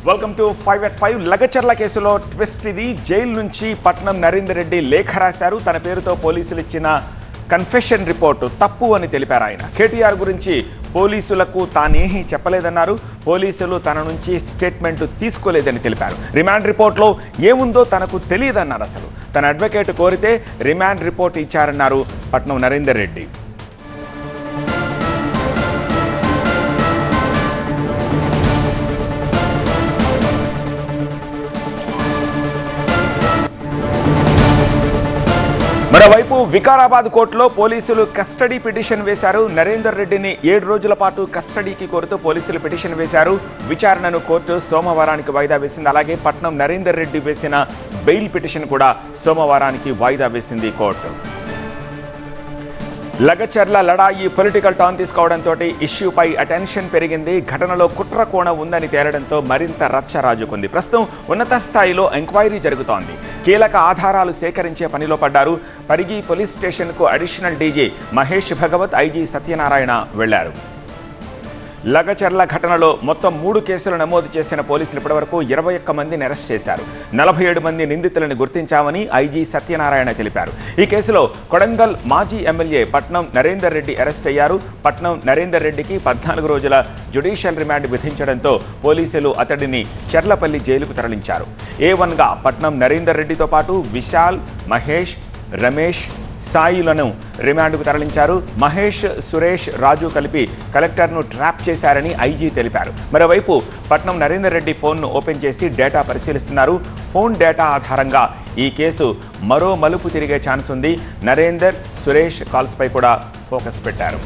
Welcome to 5 at 5. Lagacharla కేసులో twist ఇది. Jail నుంచి పట్నం నరేందర్ రెడ్డి లేఖ రాశారు. తన పేరుతో పోలీసులు ఇచ్చిన కన్ఫెషన్ రిపోర్టు తప్పు అని తెలిపారు ఆయన. కేటీఆర్ గురించి పోలీసులకు తానేమీ చెప్పలేదన్నారు. పోలీసులు తన నుంచి స్టేట్మెంట్ తీసుకోలేదని తెలిపారు. రిమాండ్ రిపోర్ట్లో ఏముందో తనకు తెలియదన్నారు. అసలు తన అడ్వకేట్ కోరితే రిమాండ్ రిపోర్ట్ ఇచ్చారన్నారు పట్నం నరేందర్ రెడ్డి. మరోవైపు వికారాబాద్ కోర్టులో పోలీసులు కస్టడీ పిటిషన్ వేశారు. నరేందర్ రెడ్డిని 7 రోజుల పాటు కస్టడీకి కోరుతూ పోలీసులు పిటిషన్ వేశారు. విచారణను కోర్టు సోమవారానికి వాయిదా వేసింది. అలాగే పట్నం నరేందర్ రెడ్డి వేసిన బెయిల్ పిటిషన్ కూడా సోమవారానికి వాయిదా వేసింది కోర్టు. లగచర్ల లడాయి పొలిటికల్ టర్న్ తీసుకోవడంతో ఇష్యూపై అటెన్షన్ పెరిగింది. ఘటనలో కుట్ర కోణం ఉందని తేలడంతో మరింత రచ్చ రాజుకుంది. ప్రస్తుతం ఉన్నత స్థాయిలో ఎంక్వైరీ జరుగుతోంది. కీలక ఆధారాలు సేకరించే పనిలో పడ్డారు. పరిగి పోలీస్ స్టేషన్కు additional DG Mahesh Bhagwat, IG Satyanarayana వెళ్లారు. లగచర్ల ఘటనలో మొత్తం 3 కేసులు నమోదు చేసిన పోలీసులు ఇప్పటివరకు 21 మందిని అరెస్ట్ చేశారు. 47 మంది నిందితులను గుర్తించామని ఐజీ సత్యనారాయణ తెలిపారు. ఈ కేసులో కొడంగల్ మాజీ ఎమ్మెల్యే పట్నం నరేందర్ రెడ్డి అరెస్ట్ అయ్యారు. పట్నం నరేందర్ రెడ్డికి 14 రోజుల జ్యుడిషియల్ రిమాండ్ విధించడంతో పోలీసులు అతడిని చెర్లపల్లి జైలుకు తరలించారు. A1గా పట్నం నరేందర్ రెడ్డితో పాటు విశాల్, మహేష్, రమేష్, సాయిలను రిమాండ్కు తరలించారు. మహేష్, సురేష్, రాజు కలిపి కలెక్టర్ను ట్రాప్ చేశారని ఐజీ తెలిపారు. మరోవైపు పట్నం నరేందర్ రెడ్డి ఫోన్ను ఓపెన్ చేసి డేటా పరిశీలిస్తున్నారు. ఫోన్ డేటా ఆధారంగా ఈ కేసు మరో మలుపు తిరిగే ఛాన్స్ ఉంది. నరేందర్, సురేష్ కాల్స్పై కూడా ఫోకస్ పెట్టారు.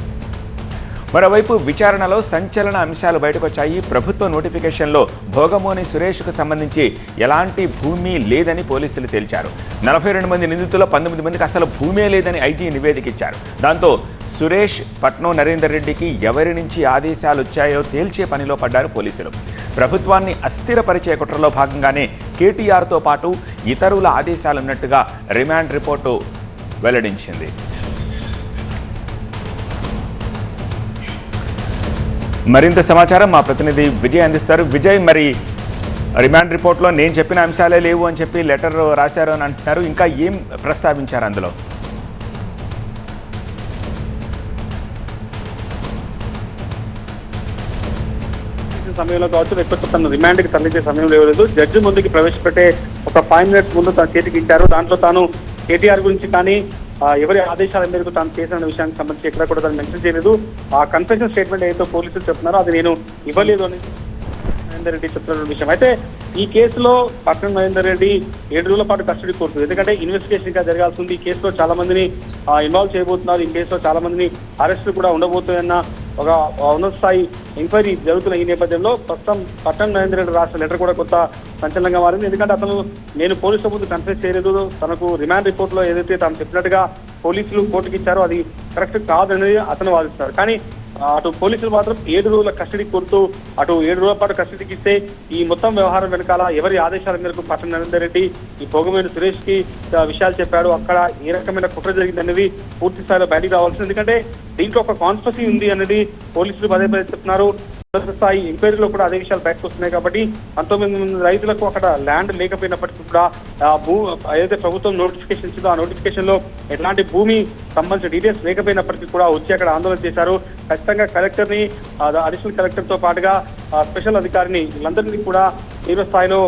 మరోవైపు విచారణలో సంచలన అంశాలు బయటకొచ్చాయి. ప్రభుత్వ నోటిఫికేషన్లో భోగమోని సురేష్కు సంబంధించి ఎలాంటి భూమి లేదని పోలీసులు తేల్చారు. 42 మంది నిందితుల్లో 19 మందికి అసలు భూమే లేదని ఐజీ నివేదిక ఇచ్చారు. దాంతో సురేష్, పట్నం నరేందర్ రెడ్డికి ఎవరి నుంచి ఆదేశాలు వచ్చాయో తేల్చే పనిలో పడ్డారు పోలీసులు. ప్రభుత్వాన్ని అస్థిరపరిచే కుట్రలో భాగంగానే కేటీఆర్తో పాటు ఇతరుల ఆదేశాలున్నట్టుగా రిమాండ్ రిపోర్టు వెల్లడించింది. మరింత సమాచారం మా ప్రతినిధి విజయ్ అందిస్తారు. విజయ్, మరి రిమాండ్ రిపోర్ట్లో నేను చెప్పిన అంశాలే లేవు అని చెప్పి లెటర్ రాశారు అని అంటున్నారు. ఇంకా ఏం ప్రస్తావించారు అందులో? సమయంలో కావచ్చు, లేకపోతే తను రిమాండ్కి తరలించే సమయంలో లేదు. జడ్జి ముందుకి ప్రవేశపెట్టే ఒక 5 minutes ముందు తన చేతికి ఇచ్చారు. దాంట్లో తాను కేటీఆర్ గురించి కానీ ఎవరి ఆదేశాల మేరకు తాను చేసిన విషయానికి సంబంధించి ఎక్కడ కూడా తను మెన్షన్ చేయలేదు. ఆ కన్ఫెషన్ స్టేట్మెంట్ ఏదైతే పోలీసులు చెప్తున్నారో అది నేను ఇవ్వలేదు అని నరేందర్ రెడ్డి చెప్తున్న విషయం. అయితే ఈ కేసులో పట్నం నరేందర్ రెడ్డి 7 రోజుల పాటు కస్టడీ కోరుతుంది. ఎందుకంటే ఇన్వెస్టిగేషన్ ఇంకా జరగాల్సి ఉంది. ఈ కేసులో చాలా మందిని ఇన్వాల్వ్ చేయబోతున్నారు. ఈ కేసులో చాలా మందిని అరెస్టులు కూడా ఉండబోతున్నాయన్న ఒక ఉన్నత స్థాయి ఎంక్వైరీ జరుగుతున్న ఈ నేపథ్యంలో ప్రస్తుతం పట్నం నరేందర్ రెడ్డి రాసిన లెటర్ కూడా కొత్త సంచలనంగా మారింది. ఎందుకంటే అతను నేను పోలీసుల ముందు కన్ఫెస్ చేయలేదు, తనకు రిమాండ్ రిపోర్ట్లో ఏదైతే తాను చెప్పినట్టుగా పోలీసులు కోర్టుకి ఇచ్చారో అది కరెక్ట్ కాదనేది అతను వాదిస్తున్నారు. కానీ అటు పోలీసులు మాత్రం 7 రోజుల కస్టడీ కోరుతూ అటు 7 రోజుల పాటు కస్టడీకి ఇస్తే ఈ మొత్తం వ్యవహారం వెనకాల ఎవరి ఆదేశాల మేరకు పట్నం నరేందర్ రెడ్డి ఈ భోగమైన సురేష్కి విషయాలు చెప్పాడు, అక్కడ ఏ రకమైన కుట్ర జరిగిందనేది పూర్తి స్థాయిలో బయటికి రావాల్సింది. ఎందుకంటే దీంట్లో ఒక కాన్స్పరసీ ఉంది అనేది పోలీసులు పదే పదే చెప్తున్నారు. స్థాయి ఎంక్వైరీలో కూడా అదే విషయాలు బయటకు వస్తున్నాయి. కాబట్టి 19 మంది రైతులకు అక్కడ ల్యాండ్ లేకపోయినప్పటికీ కూడా ఏదైతే ప్రభుత్వం నోటిఫికేషన్ ఇచ్చిందో ఆ నోటిఫికేషన్ లో ఎట్లాంటి భూమి సంబంధించిన డీటెయిల్స్ లేకపోయినప్పటికీ కూడా వచ్చి అక్కడ ఆందోళన చేశారు. ఖచ్చితంగా కలెక్టర్ని, అడిషనల్ కలెక్టర్ తో పాటుగా స్పెషల్ అధికారిని వీళ్ళందరినీ కూడా తీవ్ర స్థాయిలో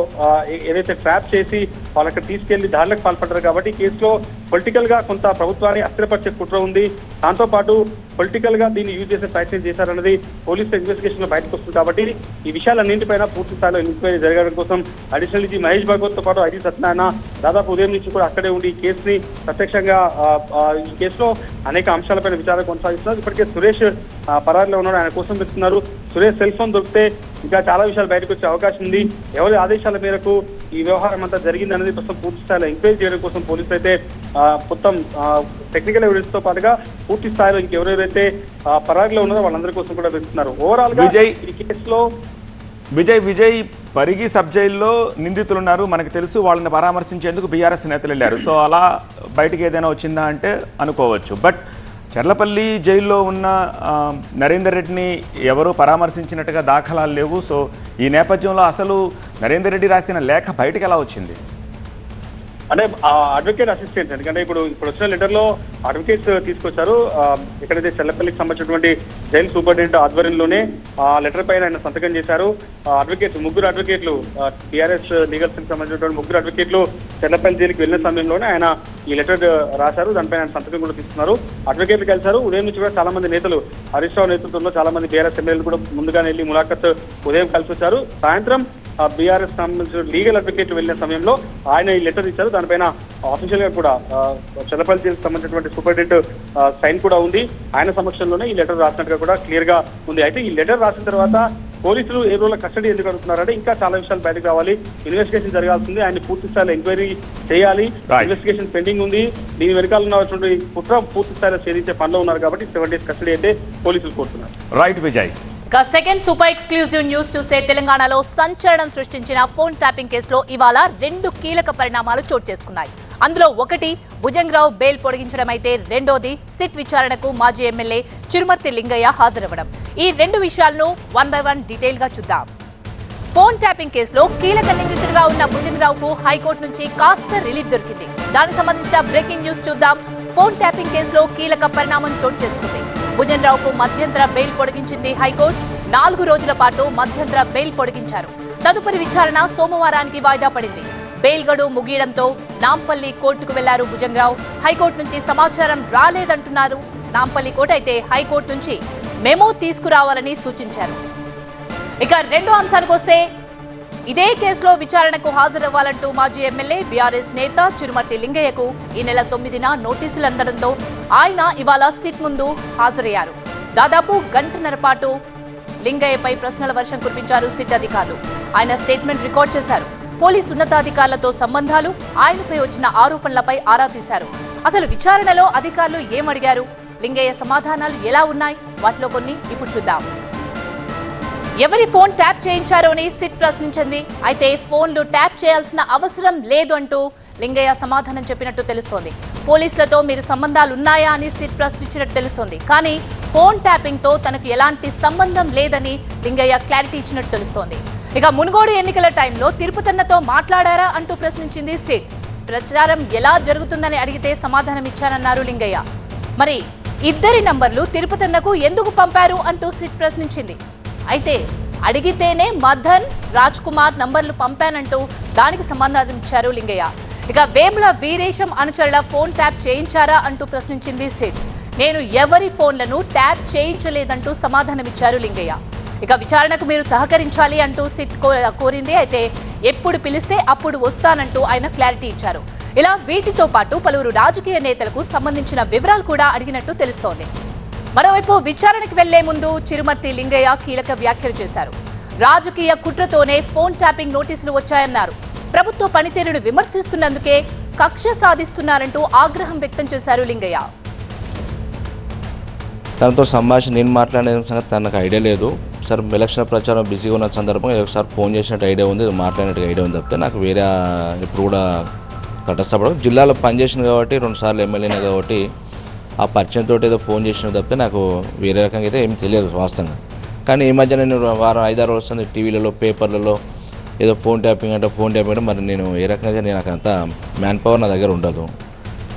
ఏదైతే ట్రాప్ చేసి వాళ్ళకి తీసుకెళ్లి దాడులకు పాల్పడ్డారు. కాబట్టి కేసులో పొలిటికల్ గా కొంత ప్రభుత్వాన్ని అస్థిరపరిచే కుట్ర ఉంది. దాంతో పాటు పొలిటికల్ గా దీన్ని యూజ్ చేసే ప్రయత్నం చేశారన్నది పోలీసుల ఇన్వెస్టిగేషన్ లో బయటకు వస్తుంది. కాబట్టి ఈ విషయాలన్నింటిపైన పూర్తి స్థాయిలో ఎంక్వైరీ జరగడం కోసం అడిషనల్ డీజీ మహేష్ భగవత్ తో పాటు ఐజీ సత్యనారాయణ దాదాపు ఉదయం నుంచి కూడా అక్కడే ఉండి ఈ కేసుని ప్రత్యక్షంగా ఈ కేసులో అనేక అంశాలపైన విచారణ కొనసాగిస్తున్నారు. ఇప్పటికే సురేష్ పరారీలో ఉన్నాడు, ఆయన కోసం పెడుతున్నారు. సురేష్ సెల్ ఫోన్ దొరికితే ఇంకా చాలా విషయాలు బయటకు వచ్చే అవకాశం ఉంది. ఎవరి ఆదేశాల మేరకు ఈ వ్యవహారం అంతా జరిగింది అనేది ప్రస్తుతం పూర్తి స్థాయిలో ఎంక్వైరీ చేయడం కోసం పోలీసులు అయితే మొత్తం టెక్నికల్ ఎవిడెన్స్ తో పాటుగా పూర్తి స్థాయిలో ఇంకెవరెవరైతే పరారీలో ఉన్నారో వాళ్ళందరి కోసం కూడా వెళ్తున్నారు. ఓవరాల్ గా ఈ కేసులో విజయ్ పరిగి సబ్ జైల్లో నిందితులు ఉన్నారు, మనకు తెలుసు. వాళ్ళని పరామర్శించేందుకు బీఆర్ఎస్ నేతలు వెళ్ళారు. సో అలా బయటకు ఏదైనా వచ్చిందా అంటే అనుకోవచ్చు. బట్ చర్లపల్లి జైల్లో ఉన్న నరేందర్ రెడ్డిని ఎవరూ పరామర్శించినట్టుగా దాఖలాలు లేవు. సో ఈ నేపథ్యంలో అసలు నరేందర్ రెడ్డి రాసిన లేఖ బయటకు ఎలా వచ్చింది? అంటే అడ్వకేట్ అసిస్టెంట్స్, ఎందుకంటే ఇప్పుడు వచ్చిన లెటర్లో అడ్వకేట్స్ తీసుకొచ్చారు. ఎక్కడైతే చల్లపల్లికి సంబంధించినటువంటి జైలు సూపరింటెండెంట్ ఆధ్వర్యంలోనే ఆ లెటర్ పైన ఆయన సంతకం చేశారు. ముగ్గురు అడ్వకేట్లు టీఆర్ఎస్ లీగల్ కి సంబంధించినటువంటి ముగ్గురు అడ్వకేట్లు చల్లపల్లి జైలుకి వెళ్ళిన సమయంలోనే ఆయన ఈ లెటర్ రాశారు. దానిపైన ఆయన సంతకం కూడా తీసుకున్నారు. అడ్వకేట్లు కలిశారు. ఉదయం నుంచి కూడా చాలా మంది నేతలు, హరీష్ రావు నేతృత్వంలో చాలా మంది బీఆర్ఎస్ ఎమ్మెల్యేలు కూడా ముందుగానే వెళ్ళి ములాఖత్ ఉదయం కలిసి వచ్చారు. సాయంత్రం బీఆర్ఎస్ సంబంధించిన లీగల్ అడ్వకేట్లు వెళ్ళిన సమయంలో ఆయన ఈ లెటర్ ఇచ్చారు. దానిపైన ఆఫీషియల్ గా కూడా చల్లపల్లి జిల్లాకు సంబంధించినటువంటి సూపరింటెండెంట్ సైన్ కూడా ఉంది. ఆయన సమక్షంలోనే ఈ లెటర్ రాసినట్టుగా కూడా క్లియర్ గా ఉంది. అయితే ఈ లెటర్ రాసిన తర్వాత పోలీసులు ఏ రోజుల కస్టడీ ఎందుకు అడుగుతున్నారంటే ఇంకా చాలా విషయాలు బయటకు రావాలి, ఇన్వెస్టిగేషన్ జరగాల్సింది, ఆయన పూర్తి స్థాయిలో ఎంక్వైరీ చేయాలి, ఇన్వెస్టిగేషన్ పెండింగ్ ఉంది. దీని వెనకాల ఉన్నటువంటి కుట్ర పూర్తి స్థాయిలో ఛేదించే పనిలో ఉన్నారు కాబట్టి 7 days కస్టడీ అయితే పోలీసులు కోరుతున్నారు. Right Vijay. Second super exclusive news చూస్తే తెలంగాణలో సంచలనం సృష్టించిన ఫోన్ ట్యాపింగ్ కేసులో ఇవాళ 2 కీలక పరిణామాలు చోటు చేసుకున్నాయి. అందులో ఒకటి భుజంగరావు బెయిల్ పొడిగించడం అయితే రెండోది సిట్ విచారణకు మాజీ ఎమ్మెల్యే చిరుమర్తి లింగయ్య హాజరవ్వడం. ఈ 2 విషయాలను 1 by 1 డీటెయిల్ గా చూద్దాం. ఫోన్ ట్యాపింగ్ కేసులో కీలక నిందితుడిగా ఉన్న భుజంగరావుకు హైకోర్టు నుంచి కాస్త రిలీఫ్ దొరికింది. దానికి సంబంధించిన బ్రేకింగ్ న్యూస్ చూద్దాం. ఫోన్ ట్యాపింగ్ కేసులో కీలక పరిణామం చోటు చేసుకుంది. భుజంగరావుకు మధ్యంతర బెయిల్ పొడిగించింది హైకోర్టు. 4 రోజుల పాటు మధ్యంతర బెయిల్ పొడిగించారు. తదుపరి విచారణ సోమవారానికి వాయిదా పడింది. బెయిల్ గడువు ముగియడంతో నాంపల్లి కోర్టుకు వెళ్లారు భుజంగరావు. హైకోర్టు నుంచి సమాచారం రాలేదంటున్నారు నాంపల్లి కోర్టు. అయితే హైకోర్టు నుంచి మెమో తీసుకురావాలని సూచించారు. ఇక రెండో అంశానికి వస్తే ఇదే కేసులో విచారణకు హాజరవ్వాలంటూ మాజీ ఎమ్మెల్యే బీఆర్ఎస్ నేత చిరుమర్తి లింగయ్యకు ఈ నెల 9న నోటీసులు అందడంతో ఆయన ఇవాళ సిట్ ముందు హాజరయ్యారు. దాదాపు గంటన్నర పాటు లింగయ్యపై ప్రశ్నల వర్షం కురిపించారు సిట్ అధికారులు. ఆయన స్టేట్మెంట్ రికార్డ్ చేశారు. పోలీసు ఉన్నతాధికారులతో సంబంధాలు, ఆయనపై వచ్చిన ఆరోపణలపై ఆరా తీశారు. అసలు విచారణలో అధికారులు ఏమడిగారు, లింగయ్య సమాధానాలు ఎలా ఉన్నాయి, వాటిలో కొన్ని ఇప్పుడు చూద్దాం. ఎవరి ఫోన్ ట్యాప్ చేయించారో అని సిట్ ప్రశ్నించింది. అయితే ఫోన్లు ట్యాప్ చేయాల్సిన అవసరం లేదు అంటూ లింగయ్య సమాధానం చెప్పినట్టు తెలుస్తోంది. పోలీసులతో మీరు సంబంధాలు ఉన్నాయా అని సిట్ ప్రశ్నించినట్టు తెలుస్తోంది. కానీ ఫోన్ ట్యాపింగ్ తో తనకు ఎలాంటి సంబంధం లేదని లింగయ్య క్లారిటీ ఇచ్చినట్టు తెలుస్తోంది. ఇక మునుగోడు ఎన్నికల టైంలో తిరుపతన్నతో మాట్లాడారా అంటూ ప్రశ్నించింది సిట్. ప్రచారం ఎలా జరుగుతుందని అడిగితే సమాధానం ఇచ్చానన్నారు లింగయ్య. మరి ఇద్దరి నంబర్లు తిరుపతన్నకు ఎందుకు పంపారు అంటూ సిట్ ప్రశ్నించింది. అయితే అడిగితేనే మదన్, రాజ్ కుమార్ నంబర్లు పంపానంటూ దానికి సమాధానం ఇచ్చారు లింగయ్య. ఇక వేముల వీరేశం అనుచరుల ఫోన్ ట్యాప్ చేయించారా అంటూ ప్రశ్నించింది సిట్. నేను ఎవరి ఫోన్లను ట్యాప్ చేయించలేదంటూ సమాధానం ఇచ్చారు లింగయ్య. ఇక విచారణకు మీరు సహకరించాలి అంటూ సిట్ కోరింది. అయితే ఎప్పుడు పిలిస్తే అప్పుడు వస్తానంటూ ఆయన క్లారిటీ ఇచ్చారు. ఇలా వీటితో పాటు పలువురు రాజకీయ నేతలకు సంబంధించిన వివరాలు కూడా అడిగినట్టు తెలుస్తోంది. మరోవైపు విచారణకు వెళ్లే ముందు చిరుమర్తి లింగయ్య కీలక వ్యాఖ్యలు చేశారు. రాజకీయ కుట్రతోనే ఫోన్ ట్యాపింగ్ నోటీసులు వచ్చాయన్నారు. ప్రభుత్వ పనితీరును విమర్శిస్తున్నందుకే కక్ష సాధిస్తున్నారంటూ ఆగ్రహం వ్యక్తం చేశారు లింగయ్య. తనతో సంభాషణ నేను మాట్లాడే సంగతి తనకు ఐడియా లేదు సార్. ఎలక్షన్ ప్రచారం బిజీగా ఉన్న సందర్భంగా ఒకసారి ఫోన్ చేసినట్టు ఐడియా ఉంది, మాట్లాడినట్టు ఐడియా ఉంది తప్పితే నాకు వేరే ఇప్పుడు కూడా తటస్థపడదు. జిల్లాలో పనిచేసింది కాబట్టి 2 సార్లు ఎమ్మెల్యేనే కాబట్టి ఆ పరిచయంతో ఏదో ఫోన్ చేసిన తప్పితే నాకు వేరే రకంగా అయితే ఏం తెలియదు వాస్తవంగా. కానీ ఈ మధ్య నేను వారం 5-6 రోజులు వస్తుంది టీవీలలో పేపర్లలో ఏదో ఫోన్ ట్యాపింగ్ అంటే మరి నేను ఏ రకంగా నాకు అంత మ్యాన్ పవర్ నా దగ్గర ఉండదు.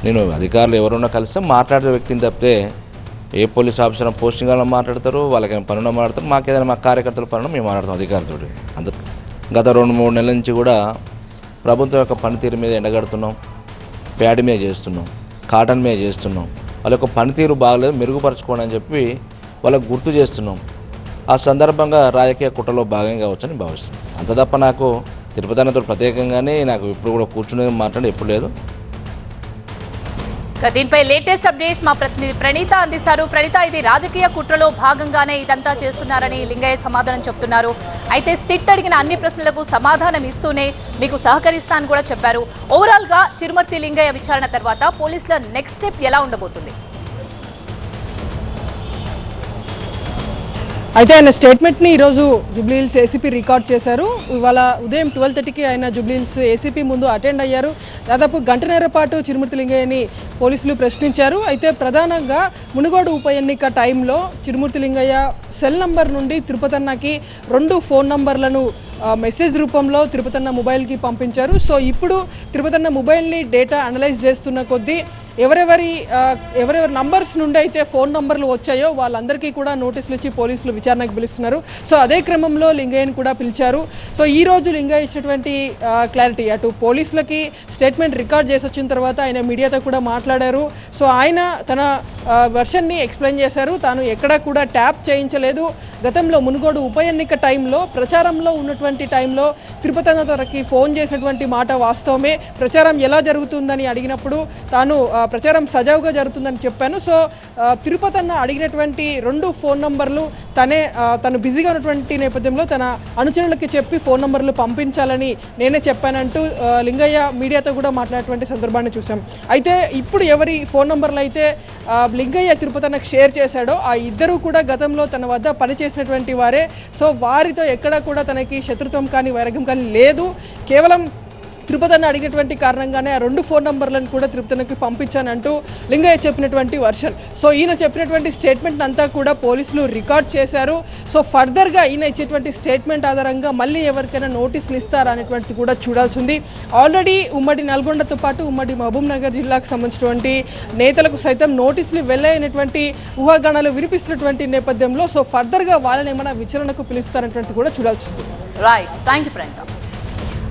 నేను అధికారులు ఎవరున్నా కలిస్తే మాట్లాడే వ్యక్తిని తప్పితే ఏ పోలీస్ ఆఫీసర్ పోస్టింగ్ వాళ్ళని మాట్లాడతారు, వాళ్ళకైనా పనులు మాట్లాడతారు, మాకేదైనా మా కార్యకర్తల పనులు మేము మాట్లాడతాం అధికారులతో. గత 2-3 నెలల నుంచి కూడా ప్రభుత్వం యొక్క పనితీరు మీద ఎండగడుతున్నాం, ప్యాడ్ మీద చేస్తున్నాం, కాటన్ మీద చేస్తున్నాం. వాళ్ళ యొక్క పనితీరు బాగలేదు, మెరుగుపరచుకోండి అని చెప్పి వాళ్ళకు గుర్తు చేస్తున్నాం. ఆ సందర్భంగా రాజకీయ కుట్రలో భాగంగా కావచ్చని భావిస్తున్నాం. అంత తప్ప నాకు తిరుపతి అన్నతో ప్రత్యేకంగానే నాకు ఇప్పుడు కూడా కూర్చునే మాట్లాడి ఎప్పుడు లేదు. దీనిపై లేటెస్ట్ అప్డేట్స్ మా ప్రతినిధి ప్రణీత అందిస్తారు. ప్రణీత, ఇది రాజకీయ కుట్రలో భాగంగానే ఇదంతా చేస్తున్నారని లింగయ్య సమాధానం చెప్తున్నారు. అయితే సిట్ అడిగిన అన్ని ప్రశ్నలకు సమాధానం ఇస్తూనే మీకు సహకరిస్తానని కూడా చెప్పారు. ఓవరాల్ గా చిరుమర్తి లింగయ్య విచారణ తర్వాత పోలీసుల నెక్స్ట్ స్టెప్ ఎలా ఉండబోతుంది? అయితే ఆయన స్టేట్మెంట్ని ఈరోజు జూబ్లీహిల్స్ ఏసీపీ రికార్డ్ చేశారు. ఇవాళ ఉదయం 12:30కి ఆయన జూబ్లీహిల్స్ ఏసీపీ ముందు అటెండ్ అయ్యారు. దాదాపు గంటన్నర పాటు చిరుమూర్తి లింగయ్యని పోలీసులు ప్రశ్నించారు. అయితే ప్రధానంగా మునుగోడు ఉప ఎన్నిక టైంలో చిరుమూర్తి లింగయ్య సెల్ నంబర్ నుండి తిరుపతన్నకి 2 ఫోన్ నంబర్లను మెసేజ్ రూపంలో తిరుపతన్న మొబైల్కి పంపించారు. సో ఇప్పుడు తిరుపతన్న మొబైల్ని డేటా అనలైజ్ చేస్తున్న కొద్దీ ఎవరెవరి నంబర్స్ నుండి అయితే ఫోన్ నంబర్లు వచ్చాయో వాళ్ళందరికీ కూడా నోటీసులు ఇచ్చి పోలీసులు విచారణకు పిలుస్తున్నారు. సో అదే క్రమంలో లింగయ్యని కూడా పిలిచారు. సో ఈ రోజు లింగయ్య ఇచ్చినటువంటి క్లారిటీ, అటు పోలీసులకి స్టేట్మెంట్ రికార్డ్ చేసి వచ్చిన తర్వాత ఆయన మీడియాతో కూడా మాట్లాడారు. సో ఆయన తన వెర్షన్ని ఎక్స్ప్లెయిన్ చేశారు. తాను ఎక్కడా కూడా ట్యాప్ చేయించలేదు. గతంలో మునుగోడు ఉప ఎన్నిక టైంలో ప్రచారంలో ఉన్నటువంటి టైంలో తిరుపతన్న తనకి ఫోన్ చేసినటువంటి మాట వాస్తవమే. ప్రచారం ఎలా జరుగుతుందని అడిగినప్పుడు తాను ప్రచారం సజావుగా జరుగుతుందని చెప్పాను. సో తిరుపతన్న అడిగినటువంటి 2 ఫోన్ నంబర్లు తను బిజీగా ఉన్నటువంటి నేపథ్యంలో తన అనుచరులకి చెప్పి ఫోన్ నంబర్లు పంపించాలని నేనే చెప్పానంటూ లింగయ్య మీడియాతో కూడా మాట్లాడినటువంటి సందర్భాన్ని చూసాం. అయితే ఇప్పుడు ఎవరి ఫోన్ నంబర్లు అయితే లింగయ్య తిరుపతన్నకు షేర్ చేశాడో ఆ ఇద్దరు కూడా గతంలో తన వద్ద పనిచేసినటువంటి వారే. సో వారితో ఎక్కడా కూడా తనకి శత్రుత్వం కానీ వైరాగ్యం కానీ లేదు. కేవలం తిరుపతన్న అడిగినటువంటి కారణంగానే ఆ 2 ఫోన్ నంబర్లను కూడా తిరుపతన్నకి పంపించానంటూ లింగయ్య చెప్పినటువంటి వర్షన్. సో ఈయన చెప్పినటువంటి స్టేట్మెంట్ అంతా కూడా పోలీసులు రికార్డ్ చేశారు. సో ఫర్దర్గా ఈయన ఇచ్చేటువంటి స్టేట్మెంట్ ఆధారంగా మళ్ళీ ఎవరికైనా నోటీసులు ఇస్తారా అనేటువంటిది కూడా చూడాల్సి ఉంది. ఆల్రెడీ ఉమ్మడి నల్గొండతో పాటు ఉమ్మడి మహబూబ్ నగర్ జిల్లాకు సంబంధించినటువంటి నేతలకు సైతం నోటీసులు వెళ్ళైనటువంటి ఊహాగానాలు వినిపిస్తున్నటువంటి నేపథ్యంలో సో ఫర్దర్గా వాళ్ళని ఏమైనా విచారణకు పిలుస్తారనేటువంటిది కూడా చూడాల్సి ఉంది. Right, thank you Priyanka.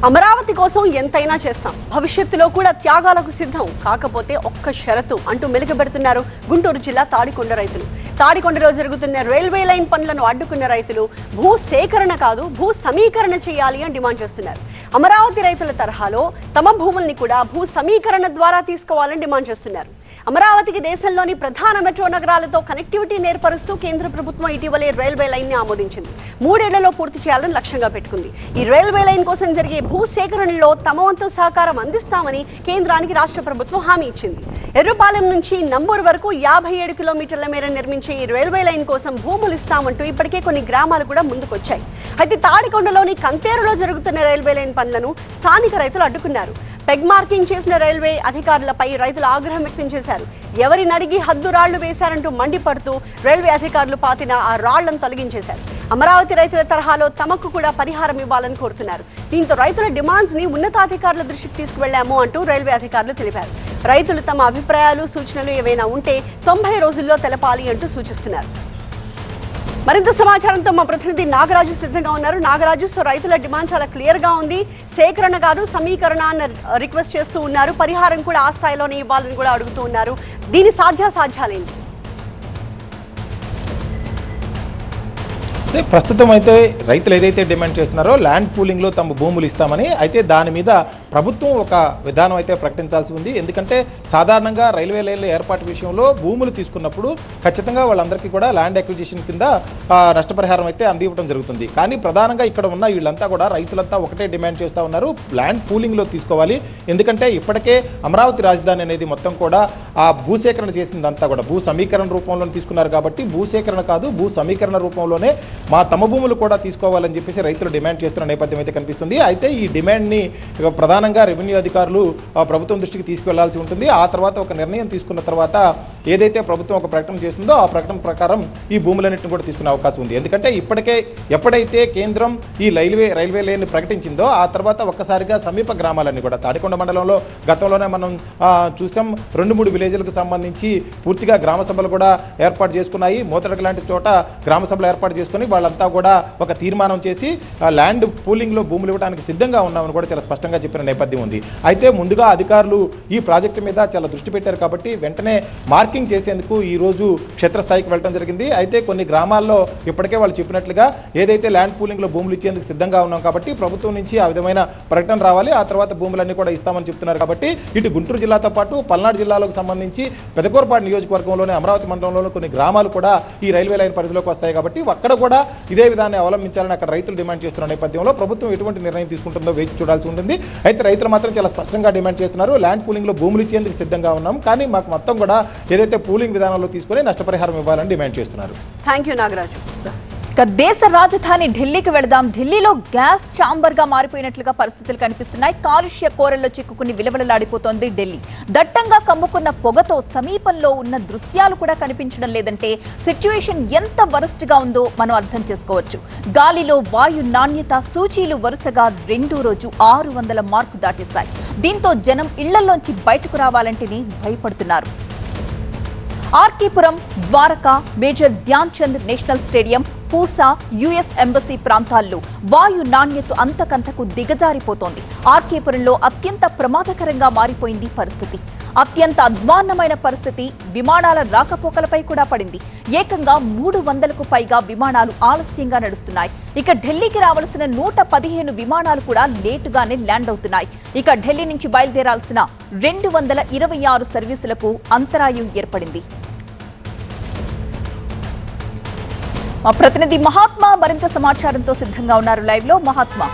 Amaravati కోసం ఎంతైనా చేస్తాం, భవిష్యత్తులో కూడా త్యాగాలకు సిద్ధం, కాకపోతే ఒక్క షరతు అంటూ మెలుగుపెడుతున్నారు గుంటూరు జిల్లా తాడికొండ రైతులు. తాడికొండలో జరుగుతున్న రైల్వే లైన్ పనులను అడ్డుకున్న రైతులు భూ సేకరణ కాదు భూ సమీకరణ చేయాలి అని డిమాండ్ చేస్తున్నారు. అమరావతి రైతుల తరహాలో తమ భూముల్ని కూడా భూ సమీకరణ ద్వారా తీసుకోవాలని డిమాండ్ చేస్తున్నారు. అమరావతికి దేశంలోని ప్రధాన మెట్రో నగరాలతో కనెక్టివిటీ ఏర్పరుస్తూ కేంద్ర ప్రభుత్వం ఇటీవలే రైల్వే లైన్ ని ఆమోదించింది. 3 ఏళ్లలో పూర్తి చేయాలని లక్ష్యంగా పెట్టుకుంది. ఈ రైల్వే లైన్ కోసం జరిగే భూ సేకరణలో తమ వంతు సహకారం అందిస్తామని కేంద్రానికి రాష్ట్ర ప్రభుత్వం హామీ ఇచ్చింది. ఎర్రపాలెం నుంచి నంబూరు వరకు 57 కిలోమీటర్ల మేర నిర్మించే ఈ రైల్వే లైన్ కోసం భూములు ఇస్తామంటూ ఇప్పటికే కొన్ని గ్రామాలు కూడా ముందుకొచ్చాయి. అయితే తాడికొండలోని కంతేరులో జరుగుతున్న రైల్వే లైన్ పనులను స్థానిక రైతులు అడ్డుకున్నారు. పెగ్ మార్కింగ్ చేసిన రైల్వే అధికారులపై రైతులు ఆగ్రహం వ్యక్తం చేశారు. ఎవరిని అడిగి హద్దు రాళ్లు వేశారంటూ మండిపడుతూ రైల్వే అధికారులు పాతిన ఆ రాళ్లను తొలగించేశారు. అమరావతి రైతుల తరహాలో తమకు కూడా పరిహారం ఇవ్వాలని కోరుతున్నారు. దీంతో రైతుల డిమాండ్స్ ని ఉన్నతాధికారుల దృష్టికి తీసుకువెళ్లాము అంటూ రైల్వే అధికారులు తెలిపారు. రైతులు తమ అభిప్రాయాలు సూచనలు ఏవైనా ఉంటే 90 రోజుల్లో తెలపాలి అంటూ సూచిస్తున్నారు. మరింత సమాచారంతో మా ప్రతినిధి నాగరాజు సిద్ధంగా ఉన్నారు. నాగరాజు, సో రైతుల డిమాండ్ చాలా క్లియర్ గా ఉంది. సేకరణ కాదు సమీకరణ అన్న రిక్వెస్ట్ చేస్తూ ఉన్నారు. పరిహారం కూడా ఆ స్థాయిలోనే ఇవ్వాలని కూడా అడుగుతూ ఉన్నారు. దీని సాధ్యాసాధ్యాలేంటి? ప్రస్తుతం అయితే రైతులు ఏదైతే డిమాండ్ చేస్తున్నారో ల్యాండ్ పూలింగ్లో తమ భూములు ఇస్తామని, అయితే దాని మీద ప్రభుత్వం ఒక విధానం అయితే ప్రకటించాల్సి ఉంది. ఎందుకంటే సాధారణంగా రైల్వే లైన్ల ఏర్పాటు విషయంలో భూములు తీసుకున్నప్పుడు ఖచ్చితంగా వాళ్ళందరికీ కూడా ల్యాండ్ అక్విజిషన్ కింద నష్టపరిహారం అయితే అందివ్వడం జరుగుతుంది. కానీ ప్రధానంగా ఇక్కడ ఉన్న వీళ్ళంతా కూడా రైతులంతా ఒకటే డిమాండ్ చేస్తూ ఉన్నారు, ల్యాండ్ పూలింగ్లో తీసుకోవాలి. ఎందుకంటే ఇప్పటికే అమరావతి రాజధాని అనేది మొత్తం కూడా ఆ భూసేకరణ చేసిందంతా కూడా భూ సమీకరణ రూపంలో తీసుకున్నారు. కాబట్టి భూసేకరణ కాదు భూ సమీకరణ రూపంలోనే తమ భూములు కూడా తీసుకోవాలని చెప్పేసి రైతులు డిమాండ్ చేస్తున్న నేపథ్యం అయితే కనిపిస్తుంది. అయితే ఈ డిమాండ్ని ప్రధానంగా రెవెన్యూ అధికారులు ప్రభుత్వం దృష్టికి తీసుకువెళ్లాల్సి ఉంటుంది. ఆ తర్వాత ఒక నిర్ణయం తీసుకున్న తర్వాత ఏదైతే ప్రభుత్వం ఒక ప్రకటన చేస్తుందో ఆ ప్రకటన ప్రకారం ఈ భూములన్నింటిని కూడా తీసుకునే అవకాశం ఉంది. ఎందుకంటే ఎప్పుడైతే కేంద్రం ఈ రైల్వే లైన్ ప్రకటించిందో ఆ తర్వాత ఒక్కసారిగా సమీప గ్రామాలన్నీ కూడా తాడికొండ మండలంలో గతంలోనే మనం చూసాం 2-3 విలేజ్లకు సంబంధించి పూర్తిగా గ్రామ సభలు కూడా ఏర్పాటు చేసుకున్నాయి. మోతడక లాంటి చోట గ్రామ సభలు ఏర్పాటు చేసుకుని వాళ్ళంతా కూడా ఒక తీర్మానం చేసి ల్యాండ్ పూలింగ్లో భూములు ఇవ్వడానికి సిద్ధంగా ఉన్నామని కూడా చాలా స్పష్టంగా చెప్పిన నేపథ్యం ఉంది. అయితే ముందుగా అధికారులు ఈ ప్రాజెక్టు మీద చాలా దృష్టి పెట్టారు. కాబట్టి వెంటనే మార్కింగ్ చేసేందుకు ఈ రోజు క్షేత్రస్థాయికి వెళ్ళడం జరిగింది. అయితే కొన్ని గ్రామాల్లో ఇప్పటికే వాళ్ళు చెప్పినట్లుగా ఏదైతే ల్యాండ్ పూలింగ్లో భూములు ఇచ్చేందుకు సిద్ధంగా ఉన్నాం కాబట్టి ప్రభుత్వం నుంచి ఆ విధమైన ప్రకటన రావాలి, ఆ తర్వాత భూములన్నీ కూడా ఇస్తామని చెప్తున్నారు. కాబట్టి ఇటు గుంటూరు జిల్లాతో పాటు పల్నాడు జిల్లాలకు సంబంధించి పెదకూరపాడు నియోజకవర్గంలోని అమరావతి మండలంలోని కొన్ని గ్రామాలు కూడా ఈ రైల్వే లైన్ పరిధిలోకి వస్తాయి. కాబట్టి అక్కడ కూడా ఇదే విధాన్ని అవలంబించాలని అక్కడ రైతులు డిమాండ్ చేస్తున్న నేపథ్యంలో ప్రభుత్వం ఎటువంటి నిర్ణయం తీసుకుంటుందో వేచి చూడాల్సి ఉంటుంది. అయితే రైతులు మాత్రం చాలా స్పష్టంగా డిమాండ్ చేస్తున్నారు, ల్యాండ్ పూలింగ్లో భూములు ఇచ్చేందుకు సిద్ధంగా ఉన్నాం, కానీ మాకు మొత్తం కూడా ఏదైతే పూలింగ్ విధానంలో తీసుకుని నష్టపరిహారం ఇవ్వాలని డిమాండ్ చేస్తున్నారు. Thank you Nagaraju. ఇక దేశ రాజధాని ఢిల్లీకి వెళదాం. ఢిల్లీలో గ్యాస్ ఛాంబర్ గా మారిపోయినట్లుగా పరిస్థితులు కనిపిస్తున్నాయి. కాలుష్య కోరల్లో చిక్కుకుని విలవలలాడిపోతోంది ఢిల్లీ. దట్టంగా కమ్ముకున్న పొగతో సమీపంలో ఉన్న దృశ్యాలు కూడా కనిపించడం లేదంటే సిచ్యువేషన్ ఎంత వరస్ట్ గా ఉందో మనం అర్థం చేసుకోవచ్చు. గాలిలో వాయు నాణ్యత సూచీలు వరుసగా రెండో రోజు 600 మార్కు దాటేశాయి. దీంతో జనం ఇళ్లలోంచి బయటకు రావాలంటేనే భయపడుతున్నారు. RK Puram, Dwarka, major Dhyan Chand national stadium, Pusa, US embassy ప్రాంతాల్లో వాయు నాణ్యత అంతకంతకు దిగజారిపోతోంది. ఆర్కేపురంలో అత్యంత ప్రమాదకరంగా మారిపోయింది పరిస్థితి. అత్యంత అధ్వాన్నమైన పరిస్థితి విమానాల రాకపోకలపై కూడా పడింది. ఏకంగా 300కు పైగా విమానాలు ఆలస్యంగా నడుస్తున్నాయి. ఇక ఢిల్లీకి రావాల్సిన 115 విమానాలు కూడా లేటుగానే ల్యాండ్ అవుతున్నాయి. ఇక ఢిల్లీ నుంచి బయలుదేరాల్సిన 226 సర్వీసులకు అంతరాయం ఏర్పడింది. మా ప్రతినిధి మహాత్మా మరింత సమాచారంతో సిద్ధంగా ఉన్నారు. లైవ్ లో మహాత్మా.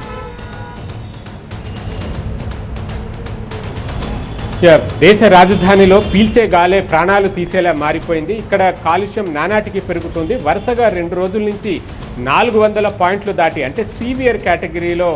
దేశ రాజధానిలో పీల్చే గాలే ప్రాణాలు తీసేలా మారిపోయింది. ఇక్కడ కాలుష్యం నానాటికి పెరుగుతుంది. వరుసగా 2 రోజుల నుంచి 400 పాయింట్లు దాటి అంటే సీవియర్ కేటగిరీలో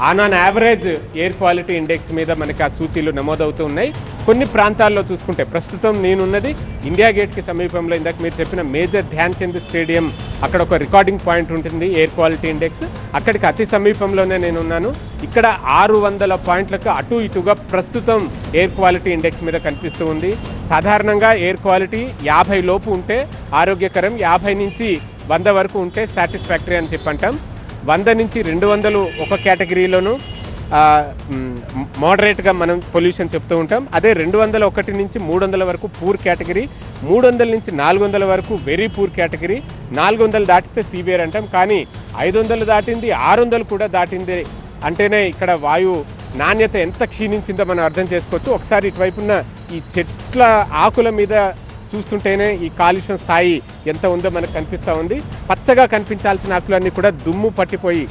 on average air quality index మీద మనకి ఆ సూచీలు నమోదవుతూ ఉన్నాయి. కొన్ని ప్రాంతాల్లో చూసుకుంటే ప్రస్తుతం నేనున్నది ఇండియా గేట్కి సమీపంలో. ఇందాక మీరు చెప్పిన మేజర్ ధ్యాన్ చంద్ స్టేడియం, అక్కడ ఒక రికార్డింగ్ పాయింట్ ఉంటుంది ఎయిర్ క్వాలిటీ ఇండెక్స్. అక్కడికి అతి సమీపంలోనే నేనున్నాను. ఇక్కడ 600 పాయింట్లకు అటు ఇటుగా ప్రస్తుతం ఎయిర్ క్వాలిటీ ఇండెక్స్ మీద కనిపిస్తూ ఉంది. సాధారణంగా ఎయిర్ క్వాలిటీ 50 లోపు ఉంటే ఆరోగ్యకరం, 50 నుంచి 100 వరకు ఉంటే సాటిస్ఫాక్టరీ అని చెప్పంటాం. 100 నుంచి 200 ఒక కేటగిరీలోను మోడరేట్గా మనం పొల్యూషన్ చెప్తూ ఉంటాం. అదే 201 నుంచి 300 వరకు పూర్ కేటగిరీ, 300 నుంచి 400 వరకు వెరీ పూర్ కేటగిరీ, 400 దాటితే సివియర్ అంటాం. కానీ 500 దాటింది, 600 కూడా దాటింది అంటేనే ఇక్కడ వాయు నాణ్యత ఎంత క్షీణించిందో మనం అర్థం చేసుకోవచ్చు. ఒకసారి ఇటువైపున్న ఈ చెట్ల ఆకుల మీద చూస్తుంటేనే ఈ కాలుష్యం స్థాయి ఎంత ఉందో మనకు కనిపిస్తూ ఉంది. పచ్చగా కనిపించాల్సిన ఆకులన్నీ కూడా దుమ్ము పట్టిపోయి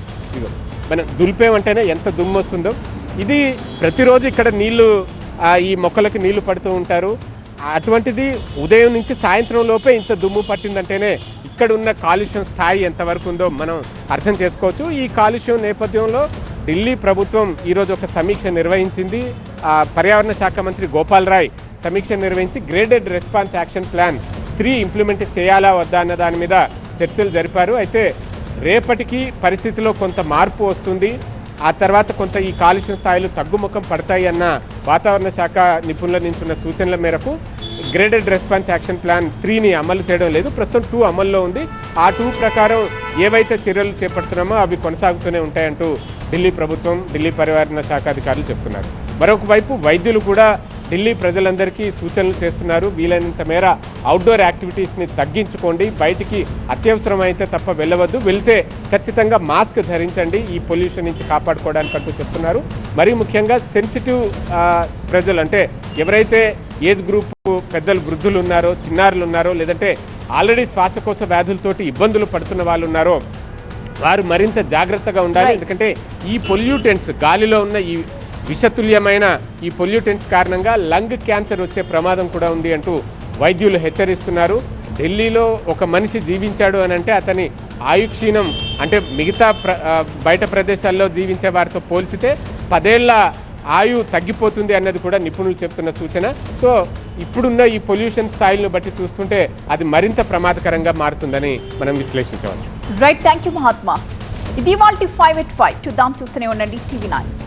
మనం దులిపేమంటేనే ఎంత దుమ్ము వస్తుందో. ఇది ప్రతిరోజు ఇక్కడ నీళ్లు ఈ మొక్కలకి నీళ్లు పడుతూ ఉంటారు. అటువంటిది ఉదయం నుంచి సాయంత్రం లోపే ఇంత దుమ్ము పట్టిందంటేనే ఇక్కడ ఉన్న కాలుష్యం స్థాయి ఎంతవరకు ఉందో మనం అర్థం చేసుకోవచ్చు. ఈ కాలుష్యం నేపథ్యంలో ఢిల్లీ ప్రభుత్వం ఈరోజు ఒక సమీక్ష నిర్వహించింది. పర్యావరణ శాఖ మంత్రి గోపాల్ రాయ్ సమీక్ష నిర్వహించి graded response action plan 3 implement చేయాలా వద్దా అన్న దాని మీద చర్చలు జరిపారు. అయితే రేపటికి పరిస్థితిలో కొంత మార్పు వస్తుంది. ఆ తర్వాత కొంత ఈ కాలుష్యం స్థాయిలు తగ్గుముఖం పడతాయి అన్న వాతావరణ శాఖ నిపుణుల నుంచి ఉన్న సూచనల మేరకు గ్రేడెడ్ రెస్పాన్స్ యాక్షన్ ప్లాన్ 3ని అమలు చేయడం లేదు. ప్రస్తుతం 2 అమల్లో ఉంది. ఆ 2 ప్రకారం ఏవైతే చర్యలు చేపడుతున్నామో అవి కొనసాగుతూనే ఉంటాయంటూ ఢిల్లీ ప్రభుత్వం, ఢిల్లీ పర్యావరణ శాఖ అధికారులు చెప్తున్నారు. మరొక వైపు వైద్యులు కూడా ఢిల్లీ ప్రజలందరికీ సూచనలు చేస్తున్నారు. వీలైనంత మేర అవుట్డోర్ యాక్టివిటీస్ని తగ్గించుకోండి, బయటికి అత్యవసరమైతే తప్ప వెళ్ళవద్దు, వెళ్తే ఖచ్చితంగా మాస్క్ ధరించండి, ఈ పొల్యూషన్ నుంచి కాపాడుకోవడానికి అంటూ చెప్తున్నారు. మరీ ముఖ్యంగా సెన్సిటివ్ ప్రజలు అంటే ఎవరైతే ఏజ్ గ్రూప్ పెద్దలు, వృద్ధులు ఉన్నారో, చిన్నారులు ఉన్నారో, లేదంటే ఆల్రెడీ శ్వాసకోశ వ్యాధులతోటి ఇబ్బందులు పడుతున్న వాళ్ళు ఉన్నారో వారు మరింత జాగ్రత్తగా ఉండాలి. ఎందుకంటే ఈ పొల్యూటెంట్స్, గాలిలో ఉన్న ఈ విషతుల్యమైన ఈ పొల్యూటెంట్స్ కారణంగా లంగ్ క్యాన్సర్ వచ్చే ప్రమాదం కూడా ఉంది అంటూ వైద్యులు హెచ్చరిస్తున్నారు. ఢిల్లీలో ఒక మనిషి జీవించాడు అని అంటే అతని ఆయుక్షీణం అంటే మిగతా బయట ప్రదేశాల్లో జీవించే వారితో పోల్చితే 10 ఏళ్ల ఆయు తగ్గిపోతుంది అన్నది కూడా నిపుణులు చెప్తున్న సూచన. సో ఇప్పుడున్న ఈ పొల్యూషన్ స్థాయిలను బట్టి చూస్తుంటే అది మరింత ప్రమాదకరంగా మారుతుందని మనం విశ్లేషించవచ్చు. Right, thank you Mahatma. ఇది ఇవాల్టి 5 at 5 చూద్దాం, చూస్తూనే ఉండండి TV9.